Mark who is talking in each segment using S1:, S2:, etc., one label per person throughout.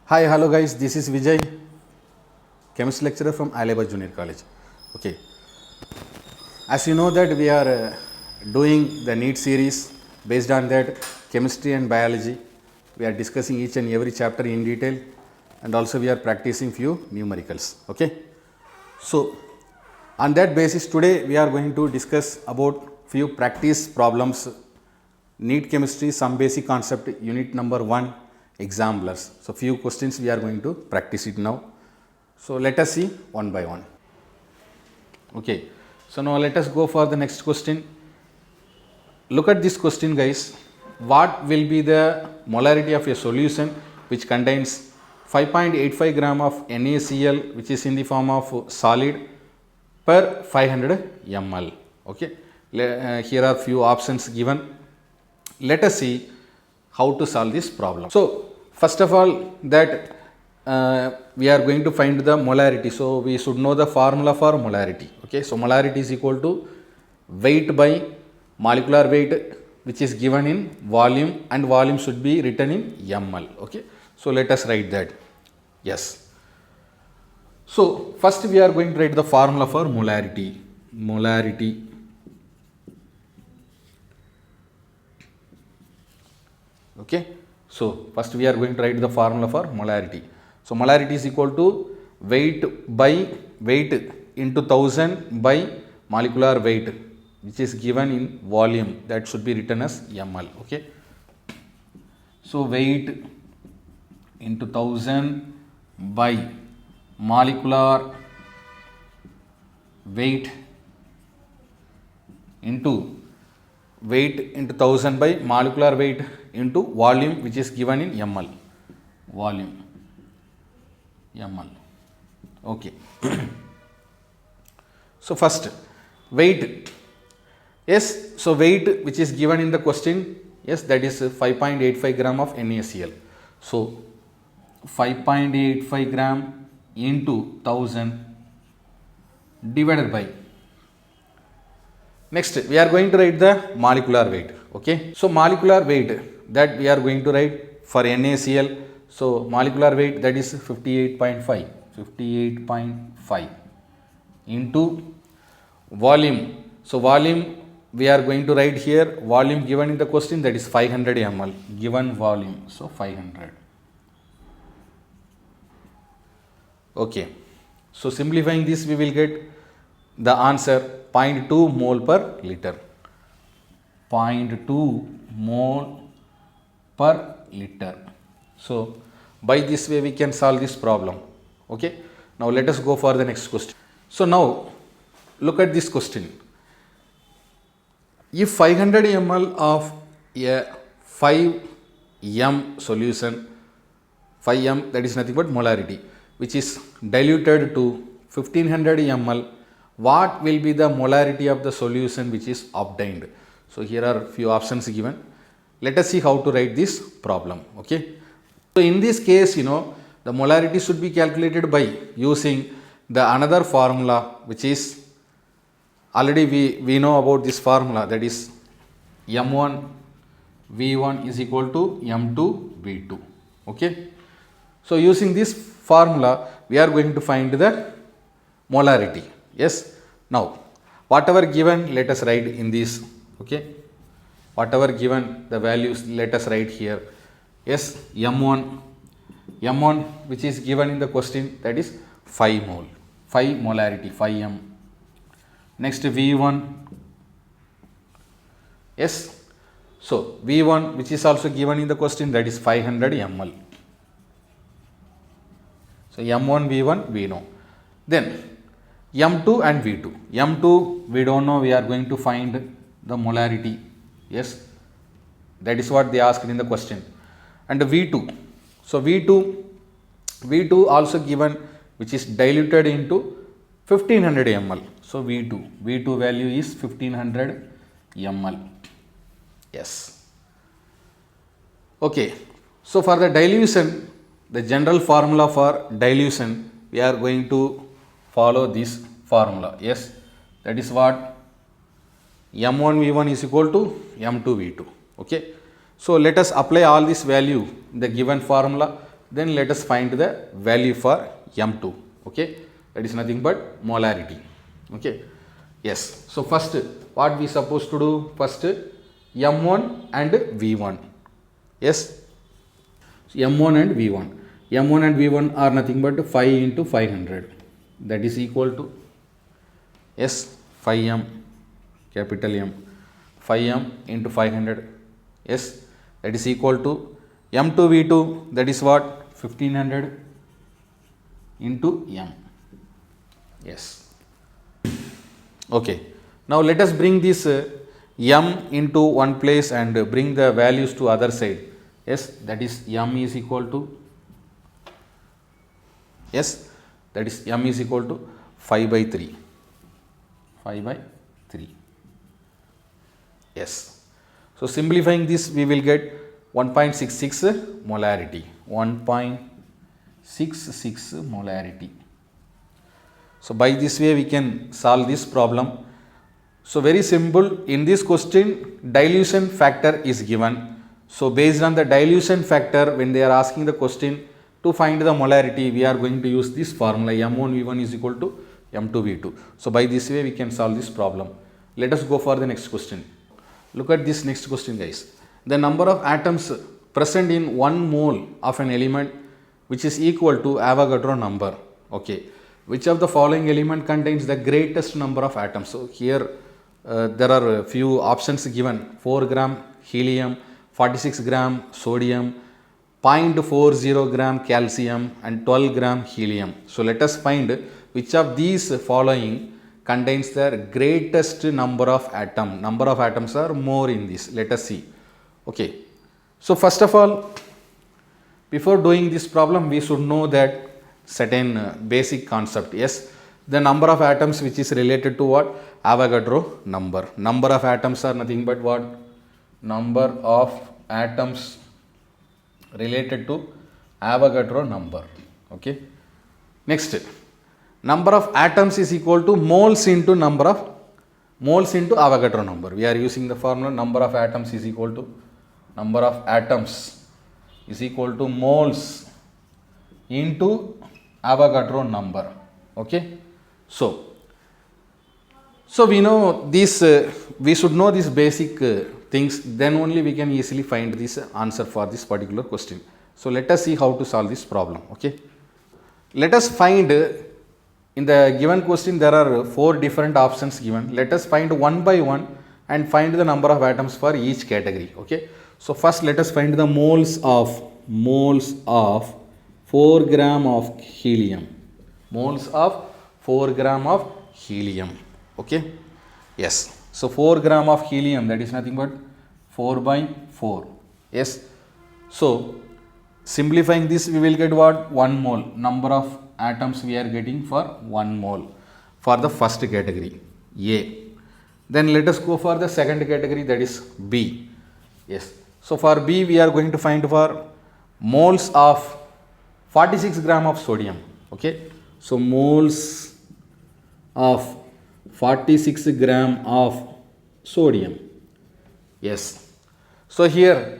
S1: Hi, hello guys, this is Vijay, chemistry lecturer from Alibaug Junior College. Okay, as you know that we are doing the NEET series based on that chemistry and biology. We are discussing each and every chapter in detail and also we are practicing few numericals. Okay, so on that basis today we are going to discuss about few practice problems, NEET chemistry, some basic concept, unit number 1, examples. So few questions we are going to practice it now. So let us see one by one. Okay, so now let us go for the next question. Look at this question guys. What will be the molarity of a solution which contains 5.85 gram of NaCl which is in the form of solid per 500 ml. Okay, here are few options given. Let us see how to solve this problem. So first of all that we are going to find the molarity. So we should know the formula for molarity. Okay, so molarity is equal to weight by molecular weight which is given in volume, and volume should be written in ml. Okay, so let us write that. Yes. So first we are going to write the formula for molarity. Molarity. Okay, so first we are going to write the formula for molarity. So molarity is equal to weight by weight into 1000 by molecular weight which is given in volume, that should be written as ml. Okay, so weight into 1000 by molecular weight into weight into 1000 by molecular weight into volume which is given in ml. Volume ml. Okay. So first weight. Yes, so weight which is given in the question, yes, that is 5.85 gram of NaCl. So 5.85 gram into 1000 divided by, next we are going to write the molecular weight. Okay, so molecular weight that we are going to write for NaCl. So molecular weight, that is 58.5 into volume. So volume we are going to write here, volume given in the question, that is 500 ml, given volume, so 500. Okay, so simplifying this we will get the answer 0.2 mole per liter. 0.2 mole per liter. So by this way we can solve this problem. Okay, now let us go for the next question. So now look at this question. If 500 ml of a 5m solution, 5m, that is nothing but molarity, which is diluted to 1500 ml, what will be the molarity of the solution which is obtained? So here are few options given. Let us see how to write this problem. Okay, so in this case, you know, the molarity should be calculated by using the another formula which is already we know about this formula, that is m1 v1 is equal to m2 v2. Okay, so using this formula we are going to find the molarity. Yes, now whatever given, let us write in this. Okay, whatever given the values, let us write here. Yes, m1 which is given in the question, that is 5 mole, 5 molarity, 5m. Next v1, yes, so v1 which is also given in the question, that is 500 ml. So m1 v1 we know. Then m2 and v2. m2 we don't know, we are going to find the molarity. Yes, that is what they asked in the question. And v2, so v2 also given, which is diluted into 1500 ml. So v2 value is 1500 ml. Yes. Okay, so for the dilution, the general formula for dilution, we are going to follow this formula. Yes, that is what m1 v1 is equal to m2 v2. Okay, so let us apply all this value in the given formula. Then let us find the value for M2. Okay, that is nothing but molarity. Okay, yes. So first what we supposed to do? First M1 and V1. Yes, M1 and V1. M1 and V1 are nothing but 5 into 500, that is equal to, yes, 5M, capital M, 5M into 500, yes, that is equal to M2 V2, that is what, 1500 into M. Yes. Okay. Now let us bring this M into one place and bring the values to other side. Yes, that is M is equal to, yes, that is M is equal to 5 by 3. 5 by 3. Yes. So simplifying this, we will get 1.66 molarity. 1.66 molarity. So by this way we can solve this problem. So very simple. In this question, dilution factor is given. So based on the dilution factor, when they are asking the question to find the molarity, we are going to use this formula, M1 V1 is equal to M2 V2. So by this way we can solve this problem. Let us go for the next question. Look at this next question, guys. The number of atoms present in 1 mole of an element which is equal to Avogadro number. Okay. Which of the following element contains the greatest number of atoms? So here there are a few options given: 4 gram helium, 46 gram sodium, 0.40 gram calcium and 12 gram helium. So let us find which of these following contains the greatest number of atoms. Number of atoms are more in this. Let us see. Okay. So first of all, before doing this problem, we should know that certain basic concept. Yes, the number of atoms which is related to what? Avogadro number. Number of atoms are nothing but what? Number of atoms related to Avogadro number. Okay. Next, number of atoms is equal to moles into number of moles into Avogadro number. We are using the formula number of atoms is equal to number of atoms is equal to moles into Avogadro number. Okay. So we know this, we should know these basic things, then only we can easily find this answer for this particular question. So let us see how to solve this problem. Okay. Let us find, in the given question there are 4 different options given. Let us find one by one and find the number of atoms for each category. Okay. So first let us find the moles of 4 gram of helium. Moles of 4 gram of helium. Okay. Yes. So 4 gram of helium, that is nothing but 4 by 4. Yes. So simplifying this, we will get what? 1 mole. Number of atoms we are getting for 1 mole for the first category, A. Then let us go for the second category, that is B. Yes. So for B, we are going to find for moles of 46 gram of sodium. Okay. So moles of 46 gram of sodium. Yes. So here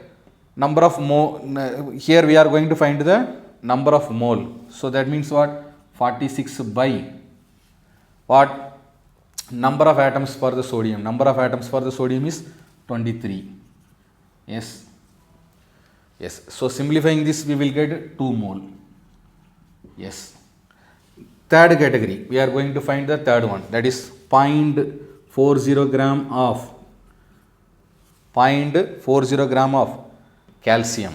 S1: number of here we are going to find the number of mole. So that means what? 46 by what? Number of atoms for the sodium. Number of atoms for the sodium is 23. Yes. Yes. So simplifying this, we will get 2 mole. Yes. Third category, we are going to find the third one, that is 0.40 gram of calcium.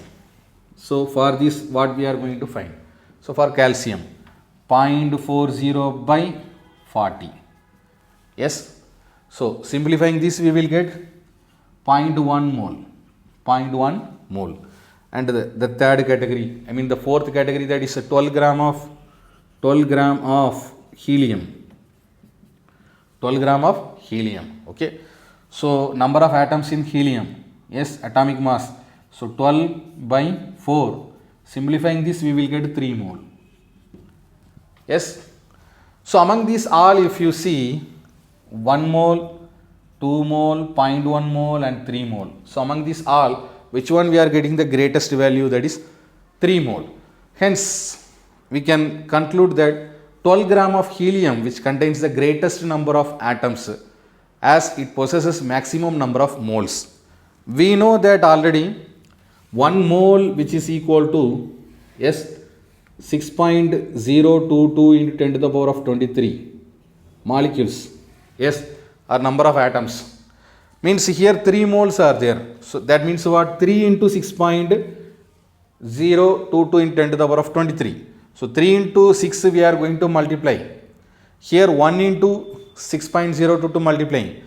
S1: So for this, what we are going to find? So for calcium, 0.40 by 40. Yes. So simplifying this, we will get 0.1 mole. 0.1 mole. And the third category, I mean the fourth category, that is 12 gram of helium. 12 gram of helium. Okay. So number of atoms in helium. Yes, atomic mass. So 12 by 4. Simplifying this, we will get 3 mole. Yes. So among these all, if you see 1 mole, 2 mole, 0.1 mole and 3 mole. So among these all, which one we are getting the greatest value? That is 3 mole. Hence, we can conclude that 12 gram of helium, which contains the greatest number of atoms, as it possesses maximum number of moles. We know that already 1 mole, which is equal to 6.022 into 10 to the power of 23 molecules, or number of atoms. Means here 3 moles are there. So that means what? 3 into 6.022 into 10 to the power of 23. So 3 into 6 we are going to multiply. Here 1 into 6.022 multiplying.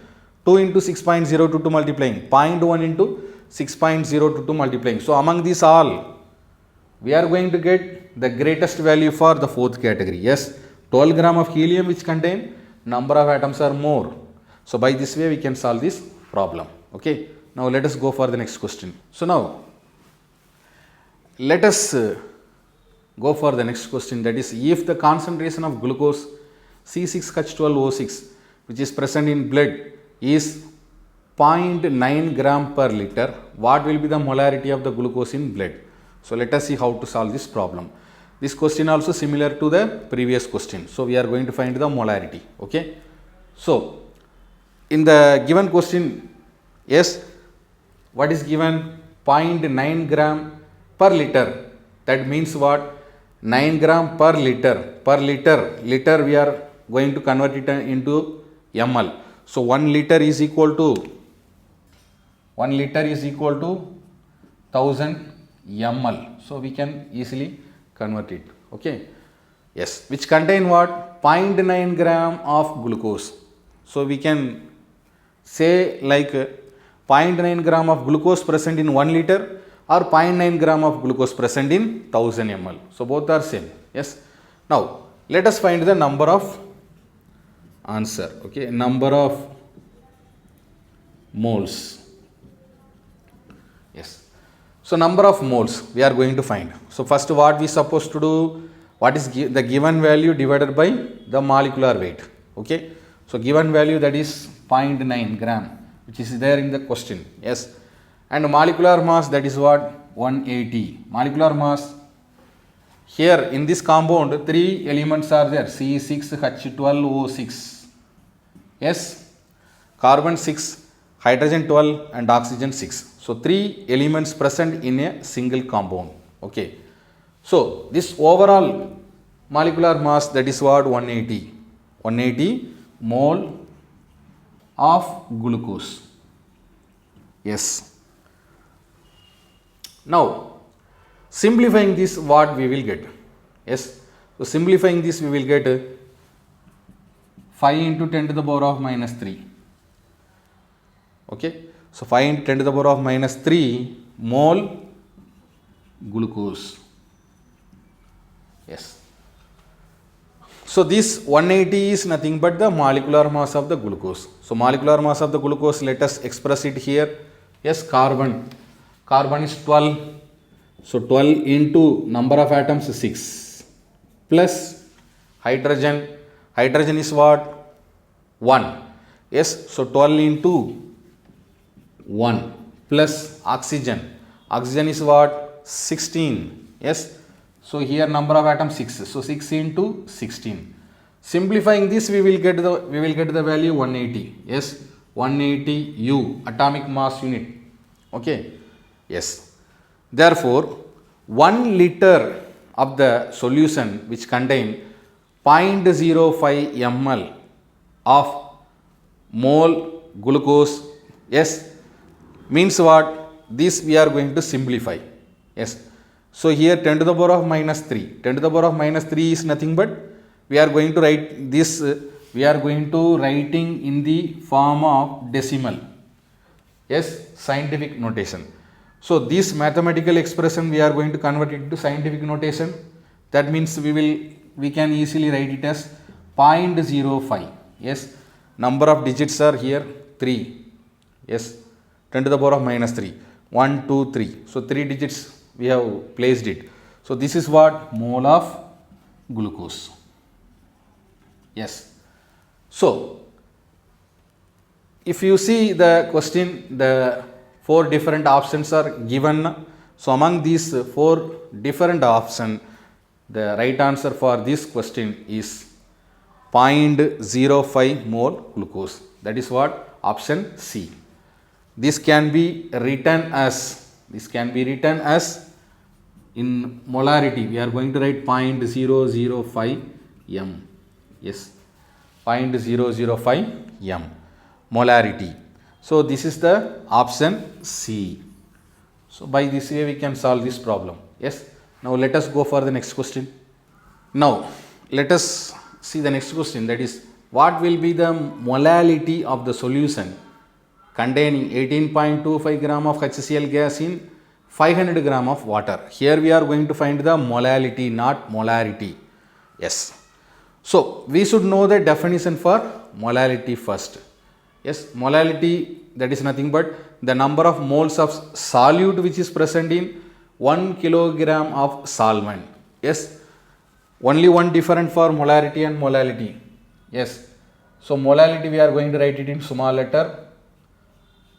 S1: 2 into 6.022 multiplying. 0.1 into 6.022 multiplying. So among these all, we are going to get the greatest value for the fourth category. Yes, 12 gram of helium, which contain number of atoms are more. So by this way we can solve this problem. Okay. Now let us go for the next question. So now let us go for the next question, that is, if the concentration of glucose C6H12O6, which is present in blood, is 0.9 gram per liter, what will be the molarity of the glucose in blood? So let us see how to solve this problem. This question also similar to the previous question. So we are going to find the molarity. Okay. So in the given question, yes, what is given? 0.9 gram per liter. That means what? 9 gram per liter. Per liter, liter we are going to convert it into ml. So 1 liter is equal to 1000 ml. So we can easily convert it. Okay. Yes, which contain what? 0.9 gram of glucose. So we can say like 0.9 gram of glucose present in 1 liter, or 0.9 gram of glucose present in 1000 ml. So both are same. Yes. Now let us find the number of answer. Okay, number of moles. Yes. So number of moles we are going to find. So first what we supposed to do? What is the given value divided by the molecular weight? Okay. So given value, that is 0.9 gram, which is there in the question. Yes. And molecular mass, that is what? 180. Molecular mass, here in this compound 3 elements are there, C6H12O6. Yes. Carbon 6, hydrogen 12 and oxygen 6. So 3 elements present in a single compound. Okay. So this overall molecular mass, that is what? 180 mole of glucose. Yes. Now simplifying this, what we will get? Yes. So simplifying this, we will get 5 into 10 to the power of minus 3. Okay. So 5 into 10 to the power of minus 3 mole glucose. Yes. So this 180 is nothing but the molecular mass of the glucose. So molecular mass of the glucose, let us express it here. Yes, carbon is 12. So 12 into number of atoms 6, plus hydrogen is what? 1. Yes, so 12 into 1 plus oxygen is what? 16. Yes, so here number of atoms 6, so 6 into 16. Simplifying this, we will get the value 180. Yes, 180 U, atomic mass unit. Okay. Yes. Therefore 1 liter of the solution, which contain 0.05 ml of mole glucose, yes, means what? This we are going to simplify. Yes. So here 10 to the power of minus 3. 10 to the power of minus 3 is nothing but, we are going to write this, we are going to writing in the form of decimal. Yes, scientific notation. So this mathematical expression we are going to convert it to scientific notation. That means we can easily write it as 0.05. Yes, number of digits are here 3. Yes, 10 to the power of minus 3. 1, 2, 3. So 3 digits we have placed it. So this is what? Mole of glucose. Yes. So if you see the question, the 4 different options are given. So among these 4 different options, The right answer for this question is 0.05 mole glucose. That is what? Option C. This can be written as in molarity. We are going to write 0.005 m. Yes, 0.005 m molarity. So this is the option C. So by this way we can solve this problem. Yes. Now let us go for the next question. Now let us see the next question, that is what will be the molality of the solution containing 18.25 gram of HCl gas in 500 gram of water. Here we are going to find the molality, not molarity. Yes. So we should know the definition for molality first. Yes, molality, that is nothing but the number of moles of solute which is present in 1 kilogram of solvent. Yes, only one difference for molarity and molality. Yes, so molality we are going to write it in small letter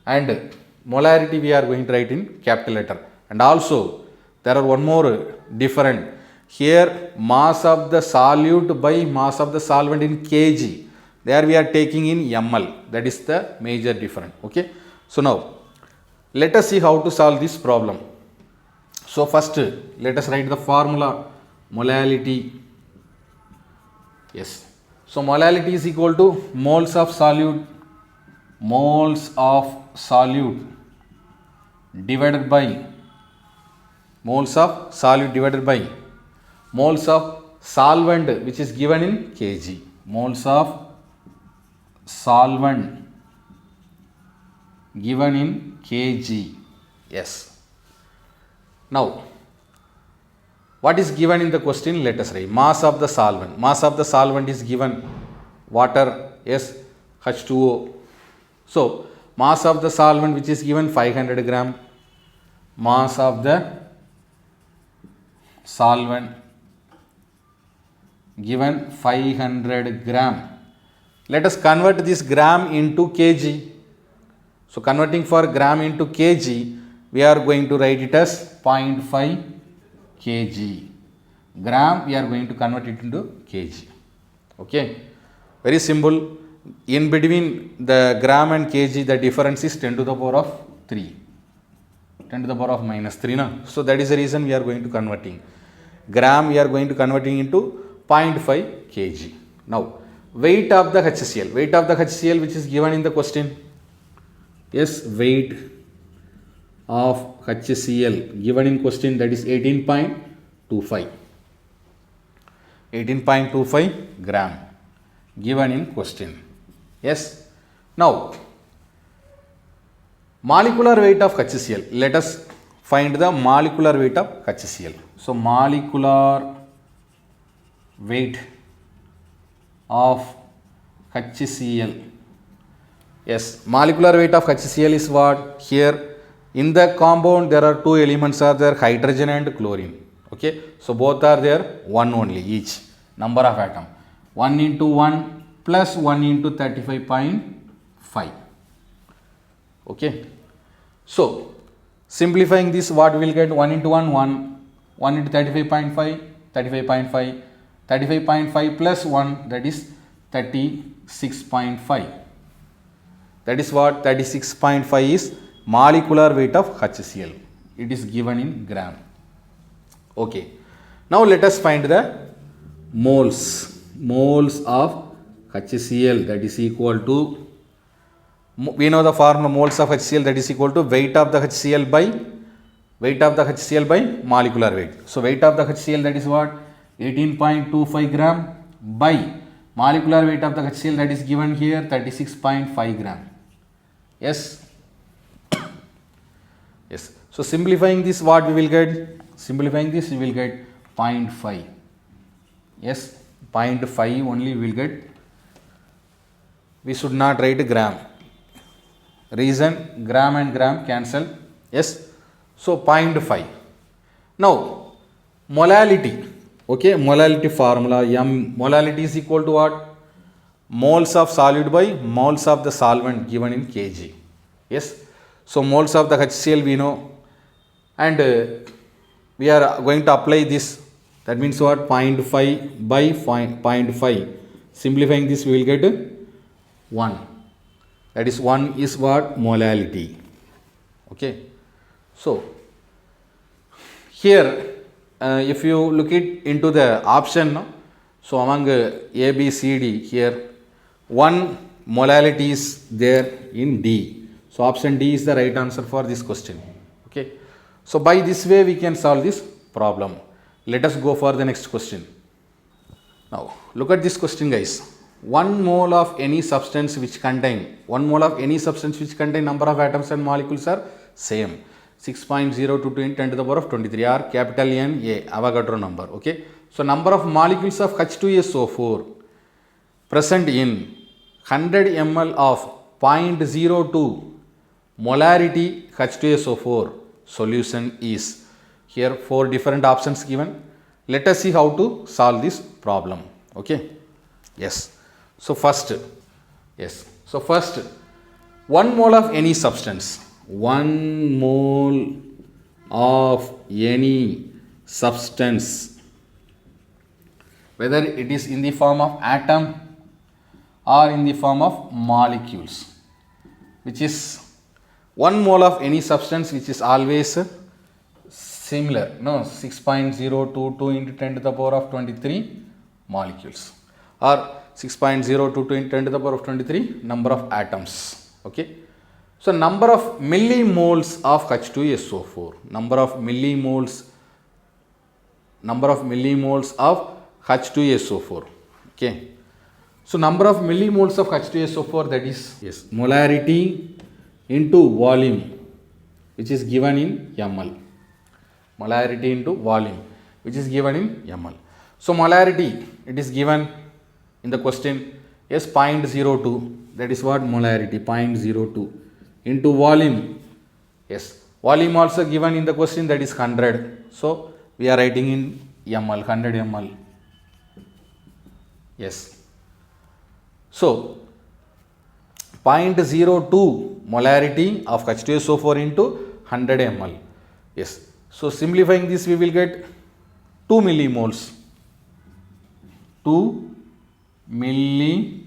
S1: and molarity we are going to write in capital letter. And also there are one more different. Here mass of the solute by mass of the solvent in kg. There we are taking in ml. That is the major difference. Okay. So now let us see how to solve this problem. So first let us write the formula molality. Yes. So molality is equal to moles of solute divided by moles of solvent which is given in kg. Moles of solvent given in kg. Yes. Now what is given in the question? Let us write mass of the solvent. Mass of the solvent is given water. Yes, H2O. So mass of the solvent which is given 500 gram. Mass of the solvent given 500 gram. Let us convert this gram into kg. So converting for gram into kg, we are going to write it as 0.5 kg. Gram we are going to convert it into kg. Okay, very simple. In between the gram and kg, the difference is 10 to the power of 3, 10 to the power of minus 3. Na? So that is the reason we are going to converting. Gram we are going to converting into 0.5 kg. Now weight of the HCl which is given in the question. Yes, weight of HCl given in question, that is 18.25 gram given in question. Yes. Now molecular weight of HCl. Let us find the molecular weight of HCl. So molecular weight of HCl. Yes, molecular weight of HCl is what? Here in the compound there are two elements are there, hydrogen and chlorine. Okay, so both are there, one only each. Number of atom 1 into 1 plus 1 into 35.5. Okay, so simplifying this, what we will get? 1 into 1 1 into 35.5 35.5 plus 1, that is 36.5. That is what? 36.5 is molecular weight of HCl. It is given in gram. Okay. Now let us find the moles of HCl, that is equal to, we know the formula moles of HCl, that is equal to weight of the HCl by molecular weight. So weight of the HCl, that is what? 18.25 gram by molecular weight of the HCl, that is given here 36.5 gram. Yes. Yes. So simplifying this, what we will get? Simplifying this, we will get 0.5. Yes, 0.5 only we will get. We should not write gram. Reason, gram and gram cancel. Yes. So 0.5. Now molality. Okay, molality formula. Molality is equal to what? Moles of solute by moles of the solvent given in kg. Yes. So moles of the HCl we know, and we are going to apply this That means what? 0.5 by 0.5. Simplifying this, we will get 1. That is 1 is what? Molality. Okay. So here if you look it into the option, no? So among A, B, C, D, here 1 molality is there in D. So option D is the right answer for this question. Okay. So by this way we can solve this problem. Let us go for the next question. Now look at this question, guys. 1 mole of any substance which contain number of atoms and molecules are same. 6.022 in 10 to the power of 23 or capital N A, Avogadro number. Okay. So number of molecules of H2SO4 present in 100 ml of 0.02 molarity H2SO4 solution is. Here 4 different options given. Let us see how to solve this problem. Okay. Yes. So first 1 mole of any substance. 1 mole of any substance, whether it is in the form of atom or in the form of molecules, which is 1 mole of any substance which is always similar, 6.022 into 10 to the power of 23 molecules, or 6.022 into 10 to the power of 23 number of atoms. Okay. So number of millimoles of H2SO4, number of millimoles of H2SO4. Okay. So number of millimoles of H2SO4, that is molarity into volume, which is given in ml. Molarity into volume, which is given in ml. So molarity, it is given in the question as 0.02. That is what? Molarity, 0.02 into volume. Yes, volume also given in the question, that is 100. So we are writing in ml, 100 ml. Yes. So 0.02 molarity of H2SO4 into 100 ml. Yes. So simplifying this, we will get 2 millimoles. 2 millimoles.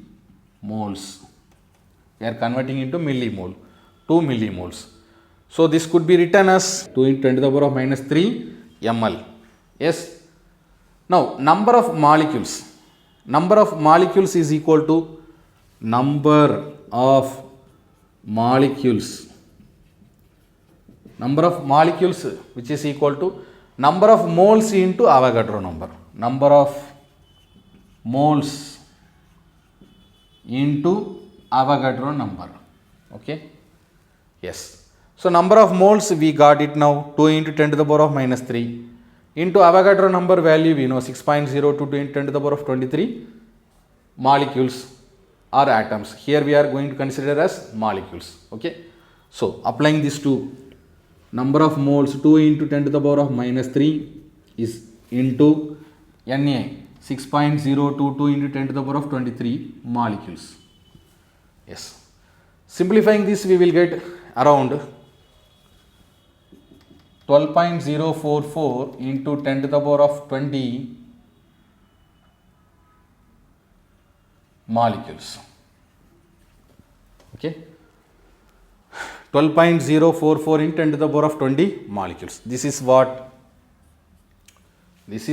S1: We are converting into millimole. 2 millimoles. So this could be written as 2 into 10 to the power of minus 3 ml. Yes. Now number of molecules. Number of molecules is equal to number of molecules. Number of molecules, which is equal to number of moles into Avogadro number. Number of moles into Avogadro number. Okay. Yes. So number of moles we got it now, 2 into 10 to the power of minus 3 into Avogadro number value we know, 6.022 into 10 to the power of 23 molecules or atoms. Here we are going to consider as molecules. Okay. So applying this to number of moles, 2 into 10 to the power of minus 3 is into Na, 6.022 into 10 to the power of 23 molecules. Yes. Simplifying this, we will get around 12.044 into 10 to the power of 20 molecules. Okay. 12.044 into 10 to the power of 20 molecules. This is what? This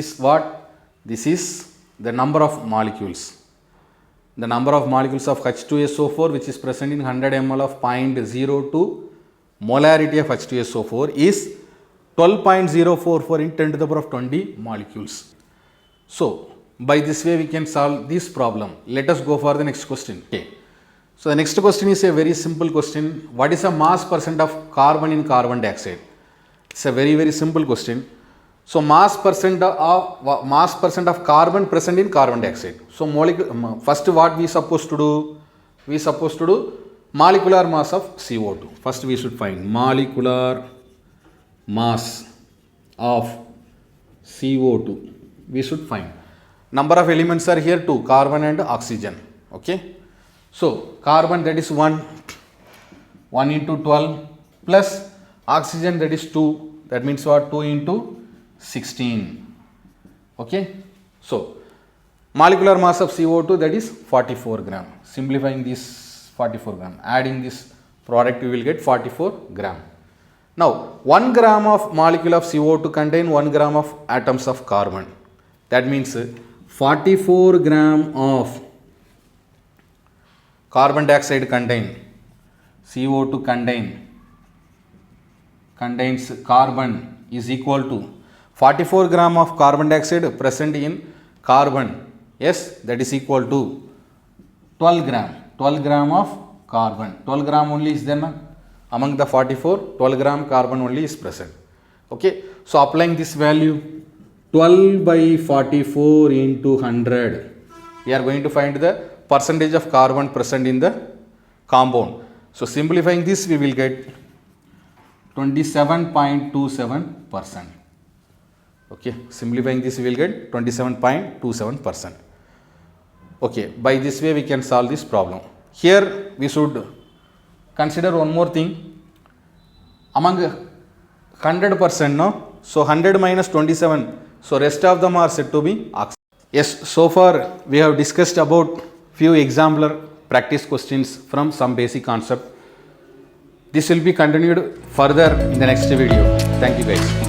S1: is the number of molecules. The number of molecules of H2SO4 which is present in 100 ml of 0.02 molarity of H2SO4 is 12.044 in 10 to the power of 20 molecules. So by this way we can solve this problem. Let us go for the next question. Okay. So the next question is a very simple question. What is the mass percent of carbon in carbon dioxide? It's a very simple question. So mass percent of carbon present in carbon dioxide. So first what we supposed to do? We supposed to do molecular mass of CO2. First we should find molecular mass of CO2. We should find. Number of elements are here 2, carbon and oxygen. Okay. So carbon, that is 1 into 12 plus oxygen, that is 2. That means what? 2 into 16. Okay, so molecular mass of CO2, that is 44 gram. Simplifying this 44 gram, adding this product, you will get 44 gram. Now 1 gram of molecule of CO2 contain 1 gram of atoms of carbon. That means 44 gram of carbon dioxide contain, CO2 contains carbon is equal to 44 gram of carbon dioxide present in carbon. Yes, that is equal to 12 gram of carbon. 12 gram only is there na? Among the 44, 12 gram carbon only is present. Okay, so applying this value 12 by 44 into 100, we are going to find the percentage of carbon present in the compound. So simplifying this, we will get 27.27%. Okay, simplifying this, we will get 27.27%. Okay, by this way we can solve this problem. Here we should consider one more thing. Among 100%, no? So 100 minus 27, so rest of them are said to be oxygen. Yes, so far we have discussed about few exemplar practice questions from some basic concept. This will be continued further in the next video. Thank you guys.